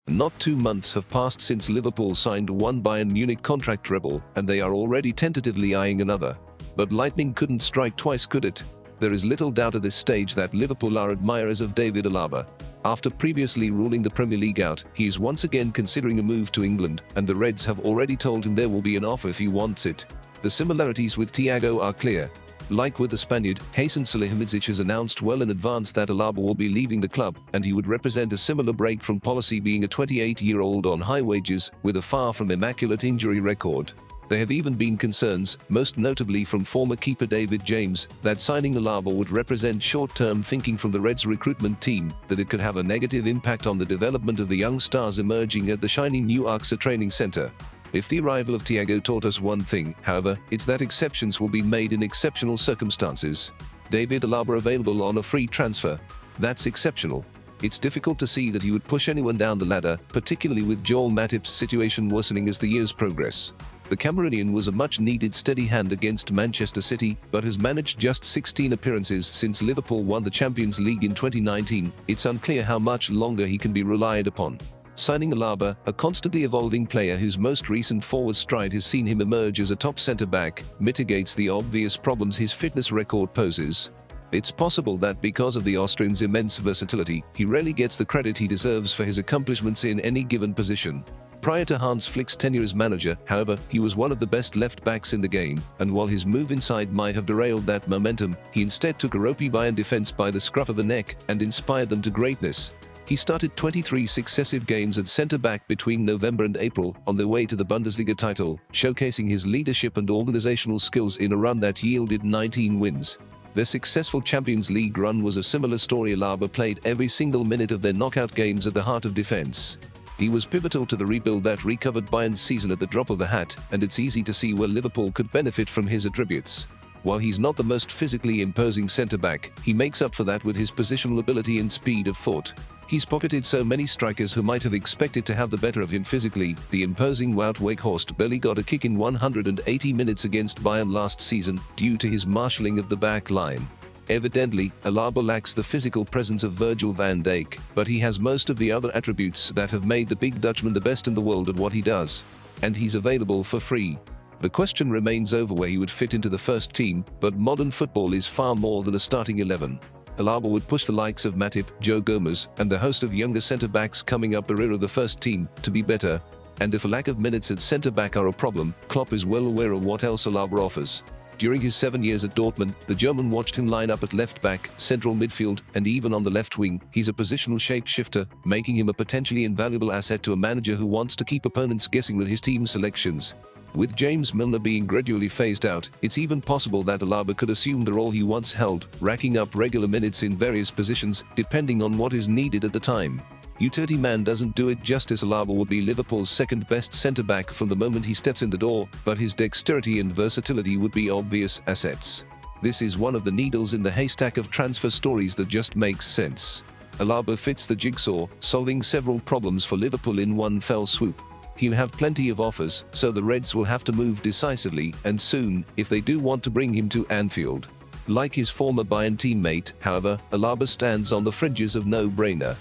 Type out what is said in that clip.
Not 2 months have passed since Liverpool signed one Bayern Munich contract rebel, and they are already tentatively eyeing another. But lightning couldn't strike twice, could it? There is little doubt at this stage that Liverpool are admirers of David Alaba. After previously ruling the Premier League out, he is once again considering a move to England, and the Reds have already told him there will be an offer if he wants it. The similarities with Thiago are clear. Like with the Spaniard, Hasan Salihamidzic has announced well in advance that Alaba will be leaving the club, and he would represent a similar break from policy, being a 28-year-old on high wages with a far from immaculate injury record. There have even been concerns, most notably from former keeper David James, that signing Alaba would represent short-term thinking from the Reds recruitment team, that it could have a negative impact on the development of the young stars emerging at the shiny new AXA training centre. If the arrival of Thiago taught us one thing, however, it's that exceptions will be made in exceptional circumstances. David Alaba available on a free transfer. That's exceptional. It's difficult to see that he would push anyone down the ladder, particularly with Joel Matip's situation worsening as the years progress. The Cameroonian was a much-needed steady hand against Manchester City, but has managed just 16 appearances since Liverpool won the Champions League in 2019. It's unclear how much longer he can be relied upon. Signing Alaba, a constantly evolving player whose most recent forward stride has seen him emerge as a top centre-back, mitigates the obvious problems his fitness record poses. It's possible that because of the Austrian's immense versatility, he rarely gets the credit he deserves for his accomplishments in any given position. Prior to Hans Flick's tenure as manager, however, he was one of the best left-backs in the game, and while his move inside might have derailed that momentum, he instead took a ropey Bayern defense by the scruff of the neck and inspired them to greatness. He started 23 successive games at centre-back between November and April, on their way to the Bundesliga title, showcasing his leadership and organizational skills in a run that yielded 19 wins. Their successful Champions League run was a similar story. Alaba played every single minute of their knockout games at the heart of defense. He was pivotal to the rebuild that recovered Bayern's season at the drop of the hat, and it's easy to see where Liverpool could benefit from his attributes. While he's not the most physically imposing centre-back, he makes up for that with his positional ability and speed of foot. He's pocketed so many strikers who might have expected to have the better of him physically. The imposing Wout Weghorst barely got a kick in 180 minutes against Bayern last season due to his marshalling of the back line. Evidently, Alaba lacks the physical presence of Virgil van Dijk, but he has most of the other attributes that have made the big Dutchman the best in the world at what he does. And he's available for free. The question remains over where he would fit into the first team, but modern football is far more than a starting 11. Alaba would push the likes of Matip, Joe Gomez, and the host of younger centre-backs coming up the rear of the first team to be better. And if a lack of minutes at centre-back are a problem, Klopp is well aware of what else Alaba offers. During his 7 years at Dortmund, the German watched him line up at left-back, central midfield, and even on the left wing. He's a positional shape-shifter, making him a potentially invaluable asset to a manager who wants to keep opponents guessing with his team selections. With James Milner being gradually phased out, it's even possible that Alaba could assume the role he once held, racking up regular minutes in various positions, depending on what is needed at the time. Utility man doesn't do it justice. Alaba would be Liverpool's second-best centre-back from the moment he steps in the door, but his dexterity and versatility would be obvious assets. This is one of the needles in the haystack of transfer stories that just makes sense. Alaba fits the jigsaw, solving several problems for Liverpool in one fell swoop. He'll have plenty of offers, so the Reds will have to move decisively, and soon, if they do want to bring him to Anfield. Like his former Bayern teammate, however, Alaba stands on the fringes of no-brainer.